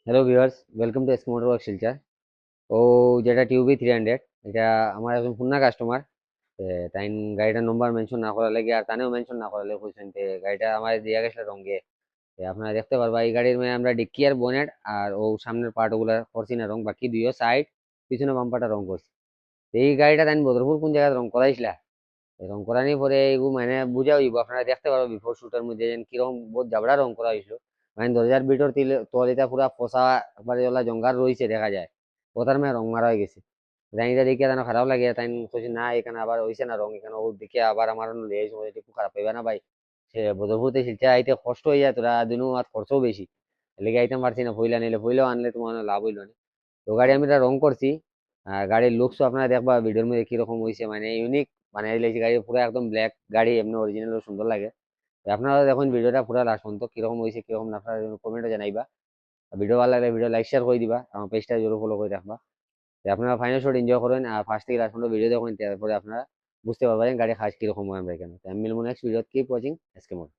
Hello viewers, welcome to SK motor work Silchar. ও যেটা টিউবি 300 এটা আমার একজন পুরনা কাস্টমার। তাই গাড়িটার নম্বর মেনশন না করার লাগে আর তানেও মেনশন না করার লাগে কইছেন গাড়িটা আমার দিয়া গেছে রঙে। আপনারা দেখতে পারবা এই গাড়ির মধ্যে আমরা ডিক্কি আর বনেট আর ও সামনের পার্ট ওগুলা করছি না রং, বাকি দুইও সাইড পিছনে বাম্পারটা রং করছি। তো এই গাড়িটা তাই বদরপুর কোন জায়গায় রং করাইছিলা? রং করানি পরে এগু মানে বুঝা হইব, আপনারা দেখতে পারো বিফোর শুটের মধ্যে যেন কিরকম বহুত জাবড়া রং করা হয়েছিল। মানে দরজার বিটর তলিটা পুরা ফসা একবারে ওলা জঙ্গার রয়েছে দেখা যায়, ওটার মেয়ে রং মারা হয়ে গেছে। জানিটা দেখে যেন খারাপ লাগে, তাই কইছি না এখানে আবার হয়েছে না রং, এখানে ও দেখে আবার আমার এই সময় একটু খারাপ পাইবে না ভাই। সে বদরপুরতে শিলচা আইতে কষ্ট হয়ে যায়, তোরা দিনও আর খরচও বেশি, লেগে আইতাম পারছি না। ফইলা নিলে ফইলেও আনলে তোমার লাভ হইলো না। তো গাড়ি আমি এটা রং করছি। আর গাড়ির লুকসও আপনারা দেখবা ভিডিওর মধ্যে কিরকম হয়েছে, মানে ইউনিক মানে এই গাড়ি পুরো একদম ব্ল্যাক গাড়ি, এমনি অরিজিনাল সুন্দর লাগে। তো আপনারা দেখুন ভিডিওটা পুরো লাস্ট পর্যন্ত, কিরকম হয়েছে কিরকম না আপনারা কমেন্টে জানাইবা। আর ভিডিও ভালো লাগলে ভিডিও লাইক শেয়ার করে দিবা, আমার পেজটা জরুর ফলো করে রাখবা। তো আপনারা ফাইনাল শট এনজয় করেন আর ফার্স্ট থেকে লাস্ট পর্যন্ত ভিডিও দেখুন, তারপরে আপনারা বুঝতে পারবেন গাড়ি খাস কিরকম হয় আমরা এখানে। তো আমি মিলবো next video, keep watching SK mode.